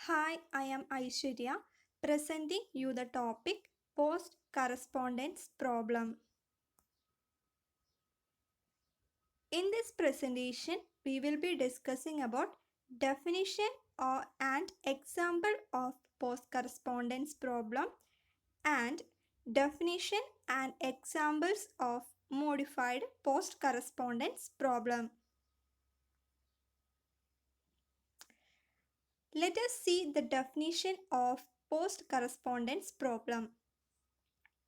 Hi, I am Aishwarya presenting you the topic post correspondence problem. In this presentation, we will be discussing about definition or and example of post correspondence problem and definition and examples of modified post correspondence problem. Let us see the definition of post correspondence problem.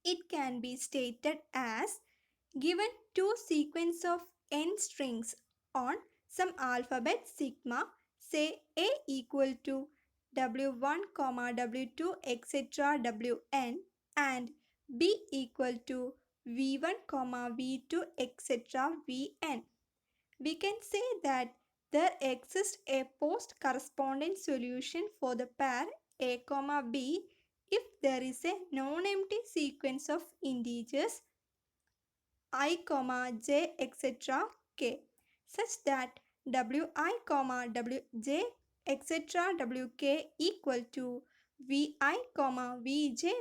It can be stated as given two sequence of n strings on some alphabet sigma, say a equal to w1, w2, etc. wn and b equal to v1, v2, etc. vn. We can say that there exists a post correspondence solution for the pair a, b if there is a non-empty sequence of integers I, j, etc. k such that wi, wj, etc. wk equal to vi, vj,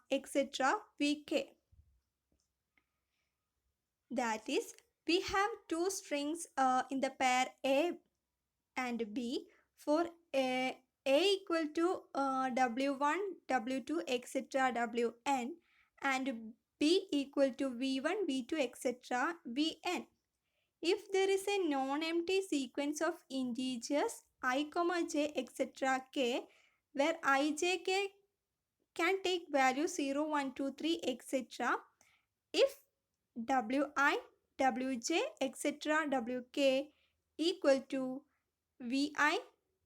etc. vk. That is, we have two strings in the pair a and b for a equal to w1, w2, etc. wn and b equal to v1, v2, etc. vn. If there is a non-empty sequence of integers I, j, etc. k, where I, j, k can take value 0, 1, 2, 3, etc. If wi, wj, etc. wk equal to vi,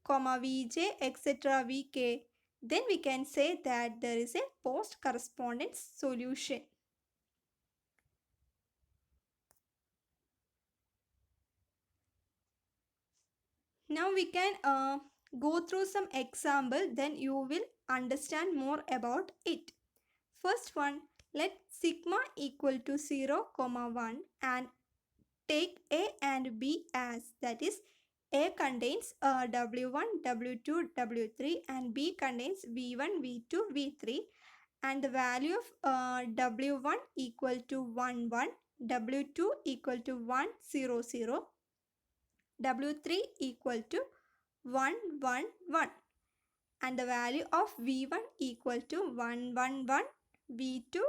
vj, etc. vk, then we can say that there is a post correspondence solution. Now we can go through some example, then you will understand more about it. First one, let sigma equal to 0, 1 and take a and b as, that is, a contains w1, w2, w3 and b contains v1, v2, v3 and the value of w1 equal to 1, 1, w2 equal to 1, 0, 0, w3 equal to 1, 1, 1 and the value of v1 equal to 1, 1, 1, v2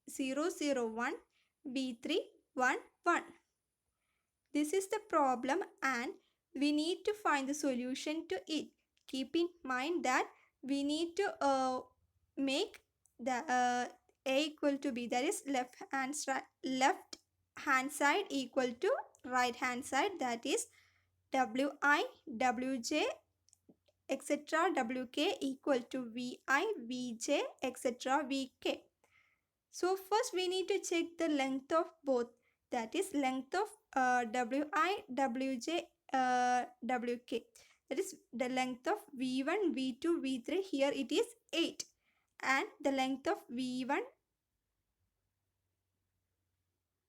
0, 0, 1, v3 1, 1. This is the problem and we need to find the solution to it. Keep in mind that we need to make the a equal to b, that is left hand side equal to right hand side, that is wi, wj, etc. wk equal to vi, vj, etc. vk. So first we need to check the length of both, that is length of wi, wj, wk. That is the length of v1, v2, v3. Here it is 8 and the length of v1,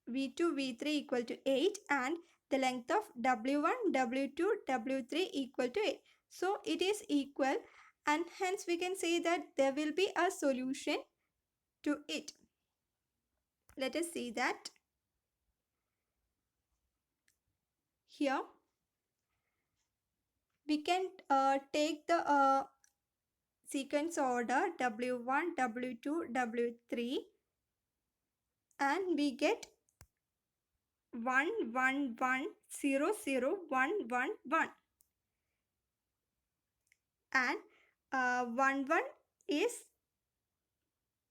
v2, v3 equal to 8 and the length of w1, w2, w3 equal to 8. So it is equal and hence we can say that there will be a solution to it. Let us see that. Here we can take the sequence order w1, w2, w3 and we get 1, 1, 1, 0, 0, 1, 1, 1 and 1, 1 is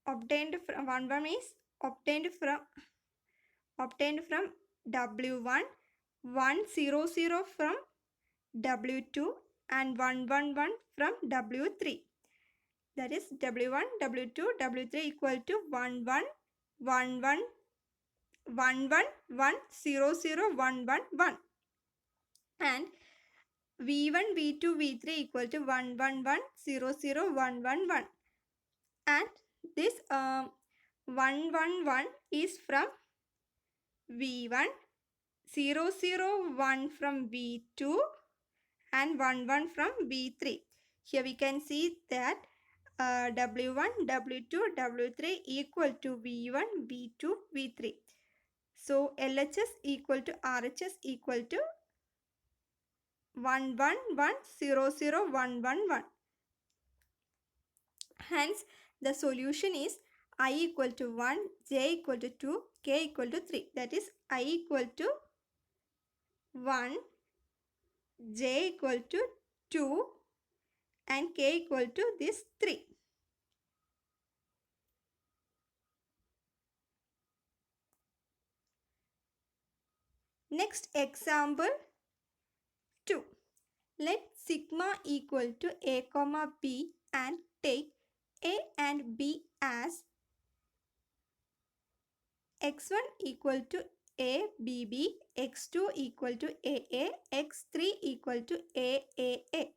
obtained from w1, 1, 0, 0 from w2 and 1, 1, 1 from w3. That is w1, w2, w3 equal to 1, 1, 1, 1, 1, 1, 1, 0, 0, 1, 1, 1 and v1, v2, v3 equal to 1, 1, 1, 0, 0, 1, 1, 1 and this 1, 1, 1 is from v1, 0, 0, 1 from v2 and 1, 1 from v3. Here we can see that W1, W2, W3 equal to V1, V2, V3. So LHS equal to RHS equal to 1, 1, 1, 0, 0, 1, 1, 1. Hence, the solution is I equal to 1, J equal to 2, K equal to 3. That is I equal to 1, J equal to 2 and K equal to this 3. Next example 2. Let sigma equal to A comma B and take A and B as x1 equal to A B B, x2 equal to A A, x3 equal to A A A,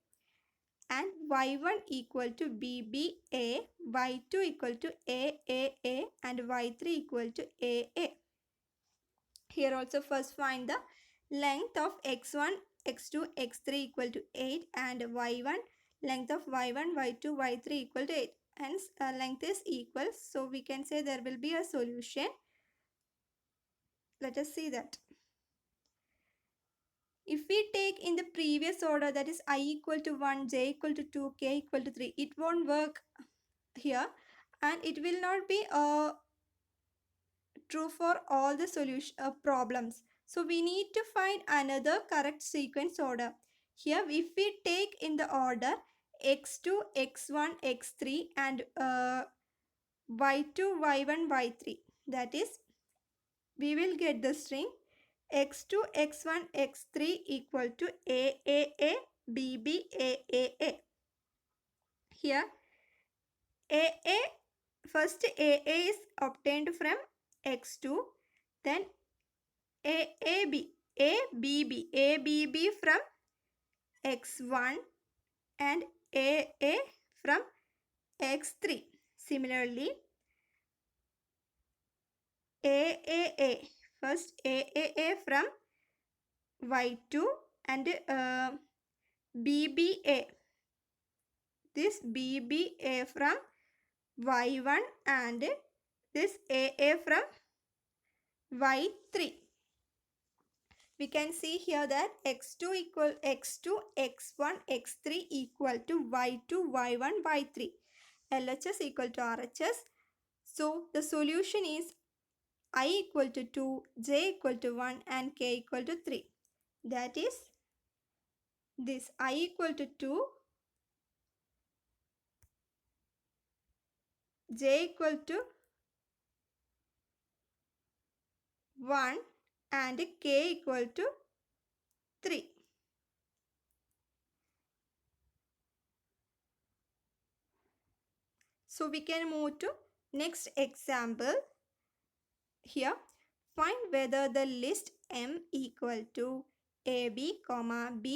and y1 equal to B B A, y2 equal to A A A, and y3 equal to A A. Here also first find the length of x1, x2, x3 equal to 8 and y1, length of y1, y2, y3 equal to 8. Hence length is equal. So we can say there will be a solution. Let us see that. If we take in the previous order, that is I equal to 1, j equal to 2, k equal to 3, it won't work here and it will not be true for all the solution problems. So we need to find another correct sequence order. Here if we take in the order x2, x1, x3 and y2, y1, y3, that is we will get the string x2, x1, x3 equal to A A A, B B, A A A. Here A A, first A A is obtained from x2, then A A B, A B B, A B B from x1 and A A from x3. Similarly, A A A, first A A A from y2 and B B A. This B B A from y1 and this A A from y3. We can see here that x2 equal x2, x1, x3 equal to y2, y1, y3. LHS equal to RHS. So the solution is I equal to 2, j equal to 1 and k equal to 3. That is this I equal to 2, j equal to 1 and k equal to 3. So we can move to next example. Here find whether the list M equal to AB, BAB,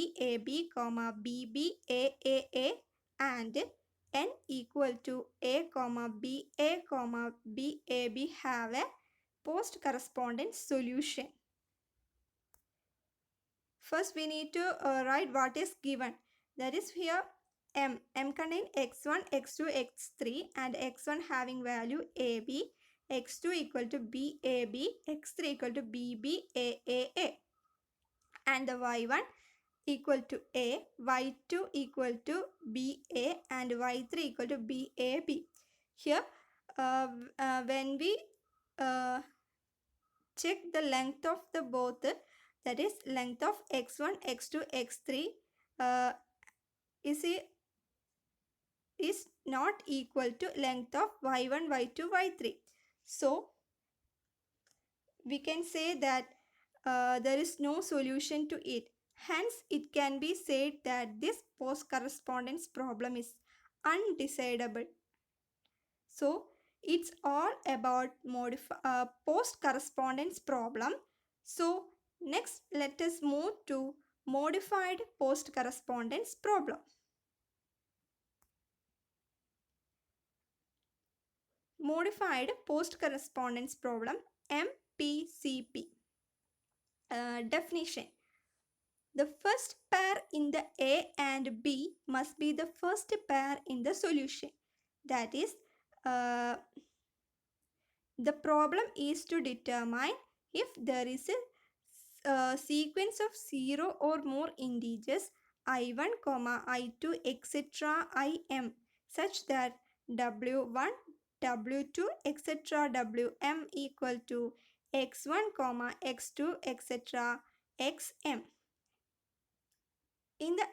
BBAAA and N equal to A, BA, BAB have a post correspondence solution. First we need to write what is given. That is here M. M contain x1, x2, x3 and x1 having value AB, x2 equal to BAB, x3 equal to BBAAA and the y1 equal to A, y2 equal to BA and y3 equal to BAB. Here when we check the length of the both, that is length of x1, x2, x3 is not equal to length of y1, y2, y3. So we can say that there is no solution to it. Hence, it can be said that this post correspondence problem is undecidable. So it's all about post correspondence problem. So next let us move to modified post correspondence problem. Modified post correspondence problem, MPCP. Definition. The first pair in the A and B must be the first pair in the solution. That is, the problem is to determine if there is a sequence of 0 or more integers I1, I2, etc. Im such that W1, W2, etc. Wm equal to x1, x2, etc. xm. In the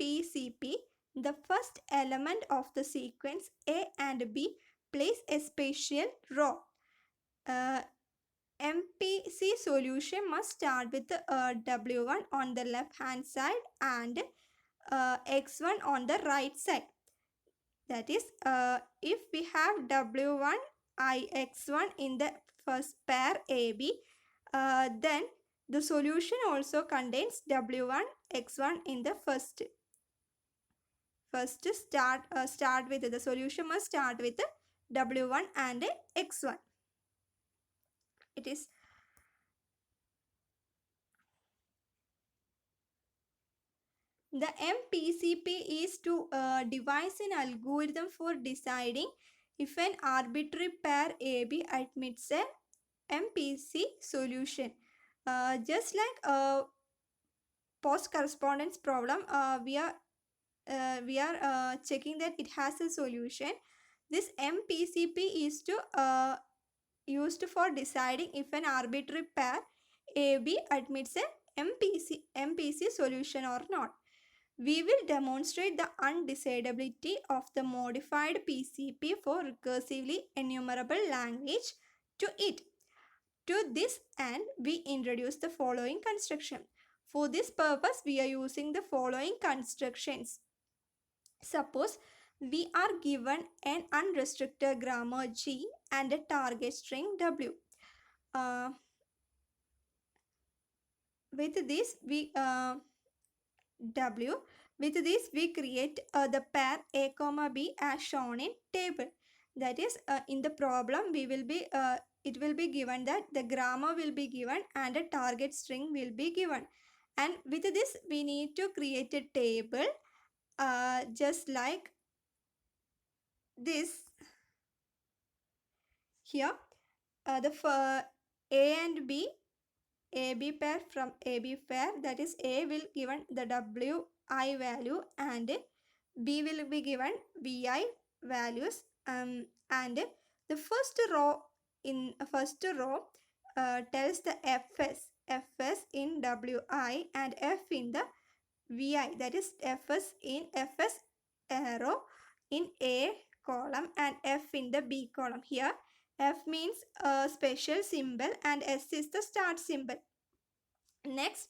MPCP, the first element of the sequence A and B plays a special role. MPC solution must start with W1 on the left hand side and X1 on the right side. That is, if we have W1 Ix1 in the first pair AB, then the solution also contains W1 X1 in the first start with the solution must start with W1 and X1. It is the MPCP is to devise an algorithm for deciding if an arbitrary pair AB admits a MPC solution. Just like a post correspondence problem, we are checking that it has a solution. This MPCP is to used for deciding if an arbitrary pair AB admits a MPC solution or not. We will demonstrate the undecidability of the modified PCP for recursively enumerable language to it. To this end, we introduce the following construction. For this purpose, we are using the following constructions. Suppose we are given an unrestricted grammar G and a target string W. With this, we create the pair A comma B as shown in table. That is, in the problem, it will be given that the grammar will be given and a target string will be given. And with this, we need to create a table just like this. Here, the A and B, AB pair from AB pair, that is A will given the WI value and B will be given VI values, and the first row tells the FS in WI and F in the VI, that is FS arrow in A column and F in the B column. Here F means a special symbol and S is the start symbol. Next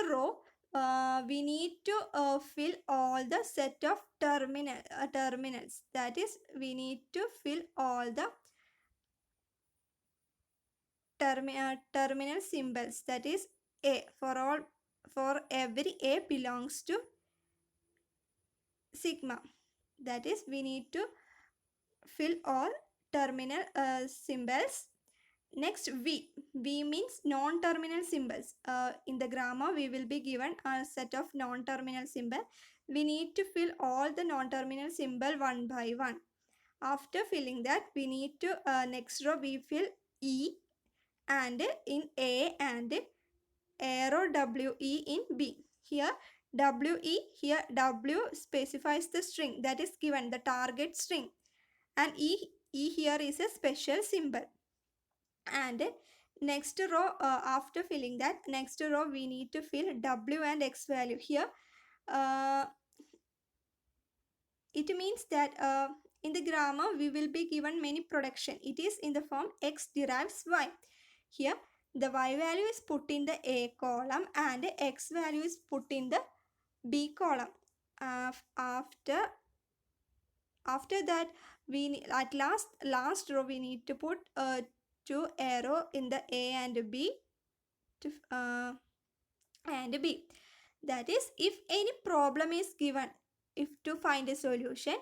row, we need to fill all the set of terminals. That is, we need to fill all the terminal symbols. That is A for every A belongs to sigma. That is, we need to fill all terminal symbols. Next, V means non-terminal symbols. In the grammar, we will be given a set of non-terminal symbol. We need to fill all the non-terminal symbol one by one. After filling that, we need to next row we fill E and in A and arrow WE in B. Here W specifies the string that is given, the target string, and E here is a special symbol. And next row, after filling that, next row we need to fill W and X value. Here it means that in the grammar we will be given many production. It is in the form X derives Y. Here the Y value is put in the A column and X value is put in the B column. After that, we at last row we need to put 2 arrow in the A and B and B. That is, if any problem is given, if to find a solution,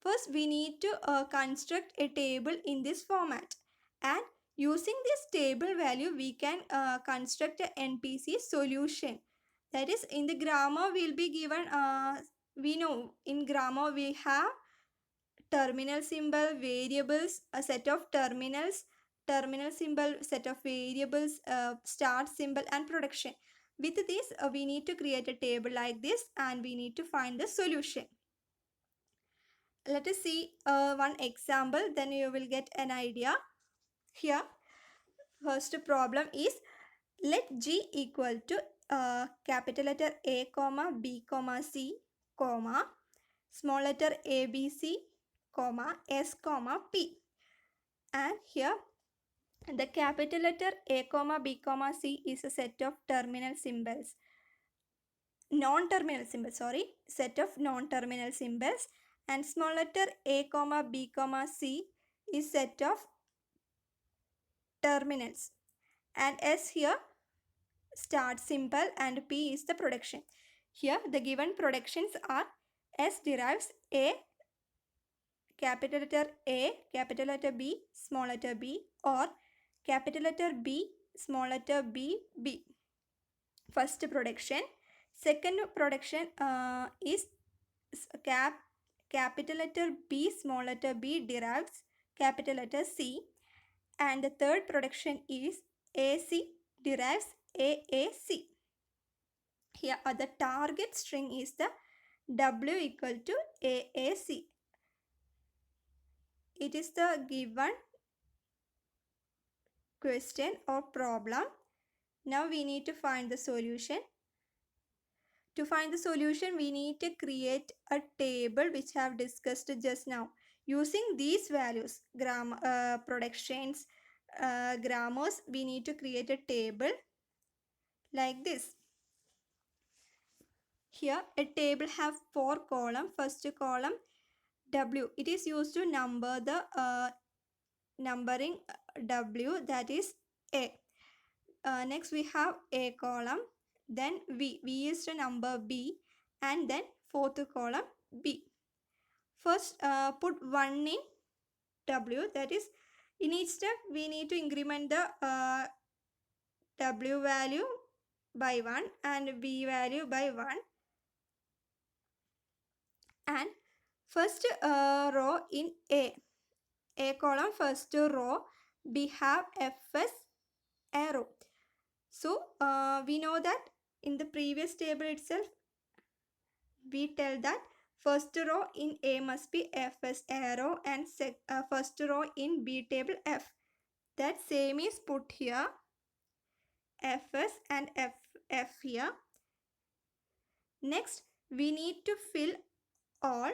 first we need to construct a table in this format, and using this table value we can construct a NPC solution. That is, in the grammar will be given, we know in grammar we have terminal symbol, variables, a set of terminals, terminal symbol, set of variables, start symbol and production. With this, we need to create a table like this and we need to find the solution. Let us see one example, then you will get an idea. Here, first problem is, let G equal to capital letter A, comma B, comma C, comma small letter A, B, C, comma S, comma P. And here the capital letter A, comma B, comma C is a set of terminal symbols. Non-terminal symbols, sorry, set of non-terminal symbols. And small letter A, comma B, comma C is set of terminals. And S here start symbol and P is the production. Here the given productions are S derives A, capital letter A, capital letter B, small letter b, or capital letter B, small letter b, B. First production. Second production is capital letter B, small letter b derives capital letter C. And the third production is AC derives AAC. Here the target string is the W equal to AAC. It is the given question or problem. Now we need to find the solution. To find the solution, we need to create a table which I have discussed just now. Using these values, productions, grammars, we need to create a table like this. Here a table have 4 columns. First column W. It is used to number the numbering W, that is A. Next we have A column, then V. V is the number B, and then fourth column B. First put 1 in W, that is in each step we need to increment the W value by 1 and B value by 1. And first row in A column, first row, we have Fs arrow. So we know that in the previous table itself, we tell that first row in A must be Fs arrow and first row in B table F. That same is put here, Fs and F here. Next, we need to fill all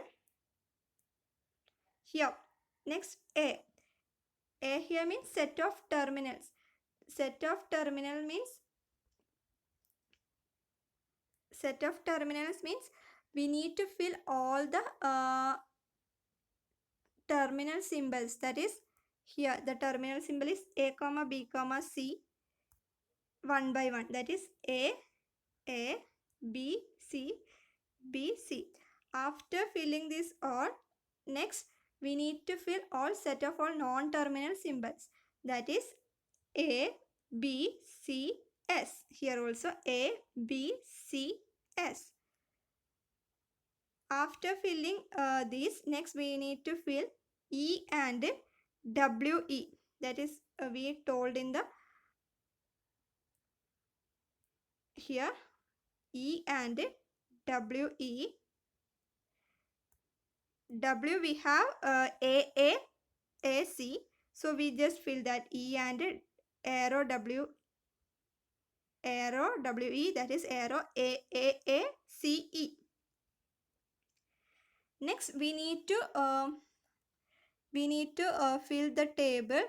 here. Next, A. A here means set of terminals. Set of terminals means we need to fill all the terminal symbols. That is, here the terminal symbol is A, comma B, comma C, 1 by 1. That is A, B, C, B, C. After filling this all, next we need to fill all set of all non-terminal symbols. That is A, B, C, S. Here also A, B, C, S. After filling these, next we need to fill E and WE. That is we told in the here E and WE. W we have AAC. So we just fill that E and arrow WE, that is arrow AACE. Next we need to fill the table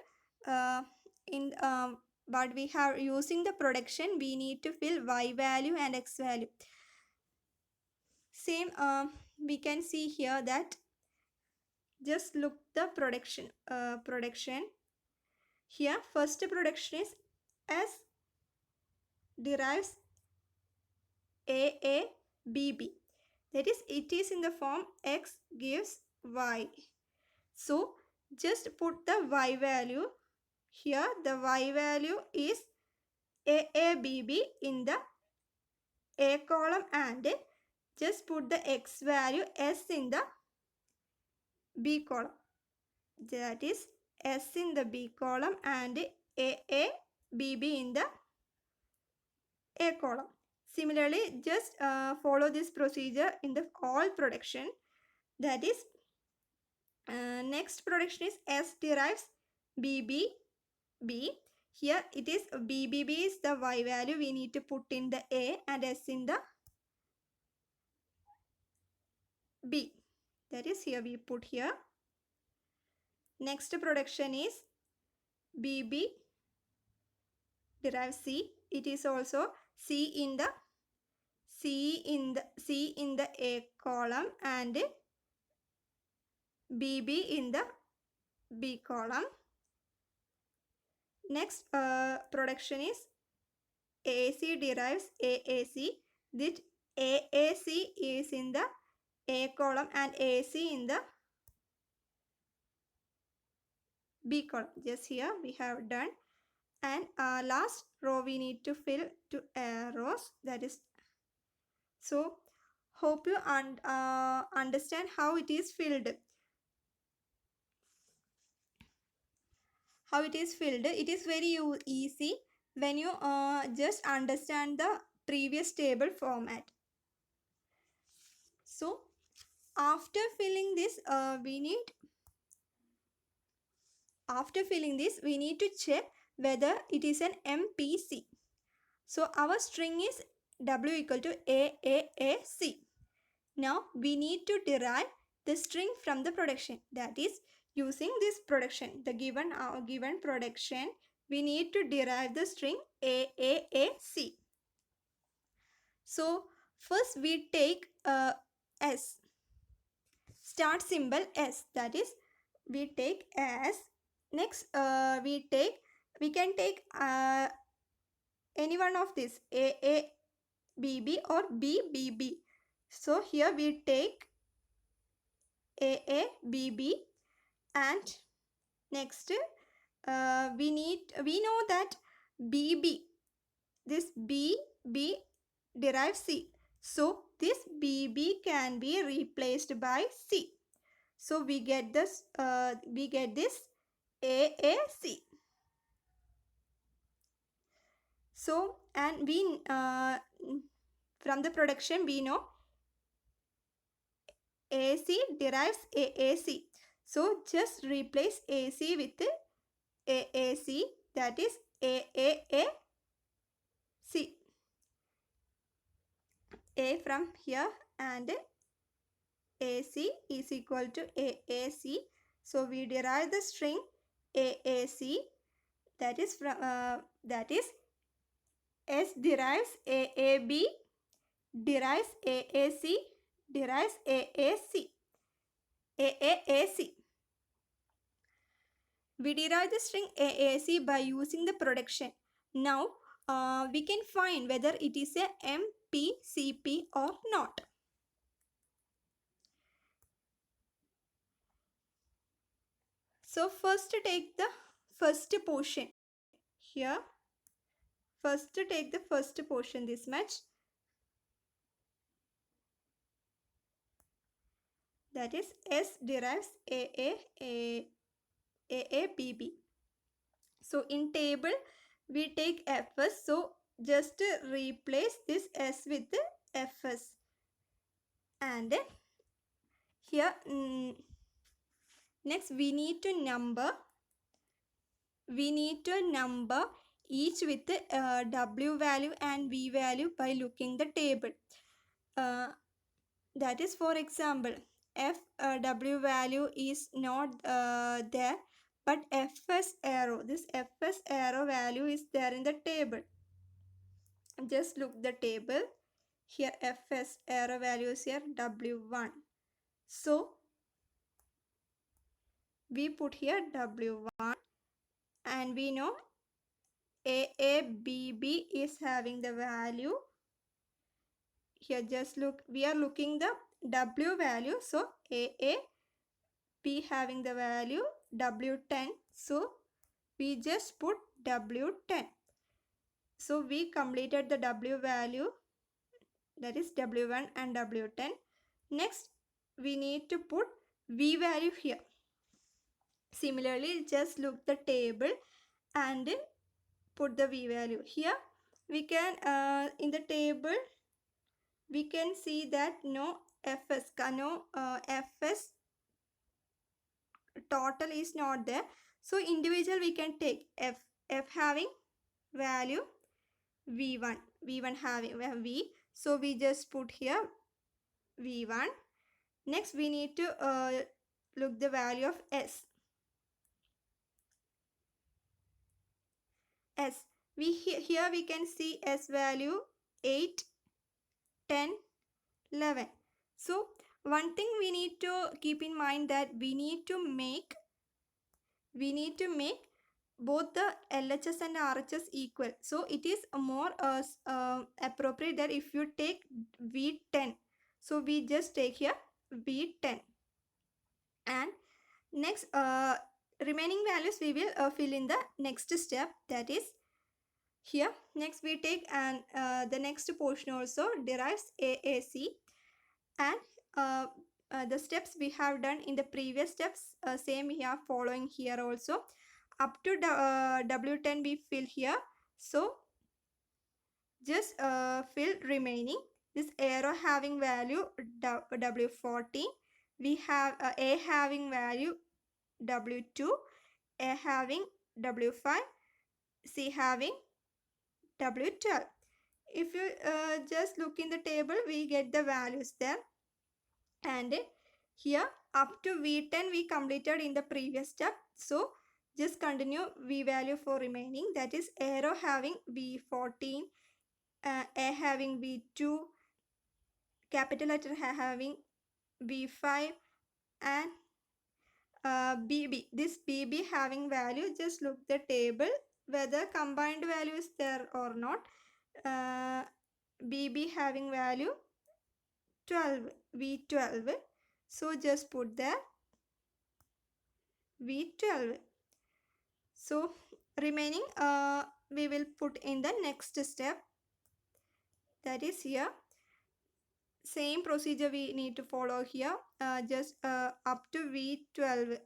in but we have using the production, we need to fill Y value and X value. Same we can see here that just look the production. Here first production is S derives AABB. That is, it is in the form X gives Y. So just put the Y value. Here the Y value is AABB in the A column and just put the X value S in the B column. That is S in the B column and BB in the A column. Similarly, just follow this procedure in the all production. That is, next production is S derives BBB. Here it is BBB is the Y value. We need to put in the A and S in the B. That is, here we put here. Next production is BB derives C. It is also C in the A column and BB in the B column. Next production is AC derives AAC. This AAC is in the A column and AC in the B column. Just here we have done. And last row we need to fill 2 arrows. That is, so hope you understand how it is filled. How it is filled. It is very easy when you just understand the previous table format. So after filling this, we need to check whether it is an MPC. So our string is W equal to AAAC. Now we need to derive the string from the production. That is, using this production, the given production, we need to derive the string AAAC. So first we take S. Start symbol S. That is, we take S. Next we can take any one of this, AABB or BBB. So here we take AABB, and next we know that BB, this BB derives C. So this BB can be replaced by C. So we get this AAC. So, and we from the production we know AC derives AAC. So just replace AC with AAC. That is AAAC. A from here and AC is equal to AAC. So we derive the string AAC. That is from S derives AAB, derives AAC, derives AAC. We derive the string AAC by using the production. Now we can find whether it is a MPCP or not. So first take the first portion. Here first take the first portion, this much. That is S derives AABB. So in table we take Fs. So just replace this S with the Fs. And here next we need to number. Each with W value and V value by looking the table. That is, for example, W value is not there, but Fs arrow, this Fs arrow value is there in the table. Just look the table. Here Fs arrow value is here W1. So we put here W1, and we know AABB is having the value. Here just look, we are looking the W value. So AAB having the value W10. So we just put W10. So we completed the W value that is W1 and W10. Next, we need to put V value here. Similarly, just look the table and put the V value here. We can in the table we can see that no Fs total is not there. So individual we can take F having value V1, V1 having V. So we just put here V1. Next we need to look the value of S. Here we can see S value 8, 10, 11. So one thing we need to keep in mind that we need to make both the LHS and RHS equal. So it is more appropriate that if you take V10. So we just take here V10. And next remaining values we will fill in the next step, that is here. Next we take and the next portion also derives AAC, and the steps we have done in the previous steps, same we are following here also. Up to W10 we fill here. So just fill remaining. This arrow having value W14. We have A having value W2, A having W5, C having W12. If you just look in the table, we get the values there. And here up to V10 we completed in the previous step. So just continue V value for remaining, that is arrow having V14, A having V2, capital letter having V5, and BB. This BB having value, just look the table whether combined value is there or not. BB having value 12, V12. So just put there V12. So remaining we will put in the next step, that is here. Same procedure we need to follow here. Just up to V12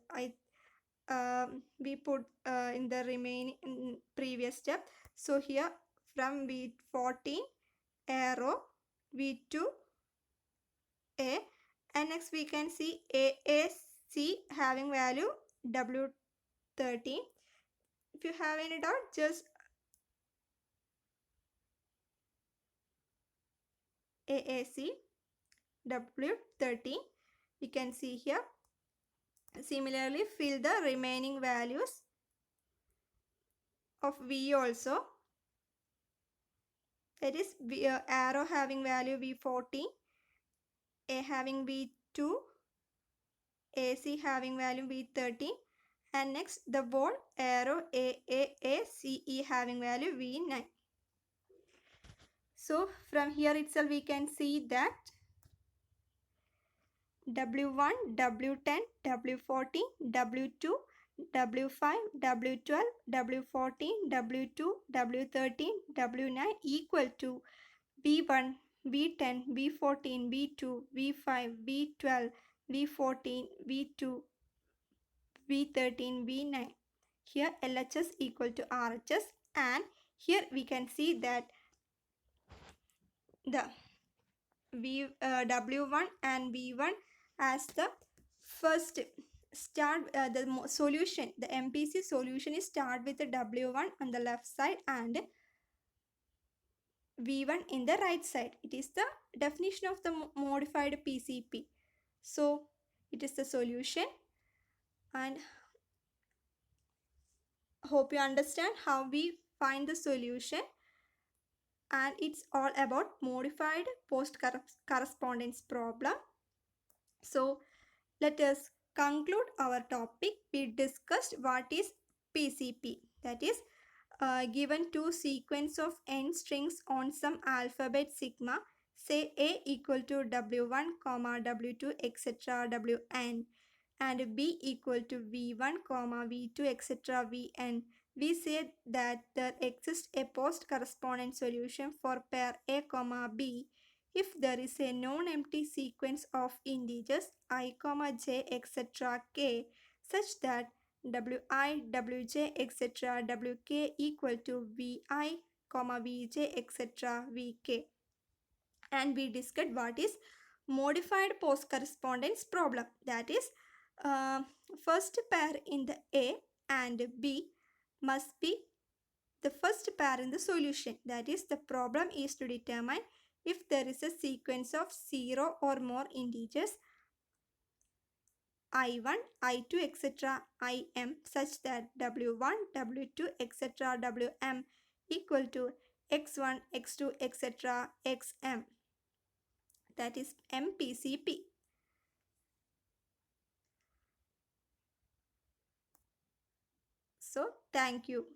we put in the remaining previous step. So here from V14 arrow V2 A, and next we can see AAC having value W13. If you have any doubt, just AAC W13 we can see here. Similarly, fill the remaining values of V also, that is arrow having value V14, A having V2, AC having value V13, and next the ball arrow AAACE having value V9. So from here itself we can see that W1, W10, W14, W2, W5, W12, W14, W2, W13, W9 equal to V1, V10, V14, V2, V5, V12, V14, V2, V13, V9. Here LHS equal to RHS, and here we can see that the W1 and V1 as the first start the solution. The MPC solution is start with the W1 on the left side and V1 in the right side. It is the definition of the modified PCP. So it is the solution, and hope you understand how we find the solution. And it's all about modified post correspondence problem. So let us conclude our topic. We discussed what is PCP, that is given two sequence of n strings on some alphabet sigma, say A equal to W1, W2, etc. Wn, and B equal to V1, V2, etc. Vn. We say that there exists a post correspondence solution for pair A, B if there is a non-empty sequence of integers I, j, etc. k such that wi, wj, etc. wk equal to vi, vj, etc. vk. And we discussed what is modified post correspondence problem. That is, uh, first pair in the A and B must be the first pair in the solution. That is, the problem is to determine if there is a sequence of 0 or more integers I1, I2, etc. Im such that W1, W2, etc. Wm equal to x1, x2, etc. xm. That is MPCP. So, thank you.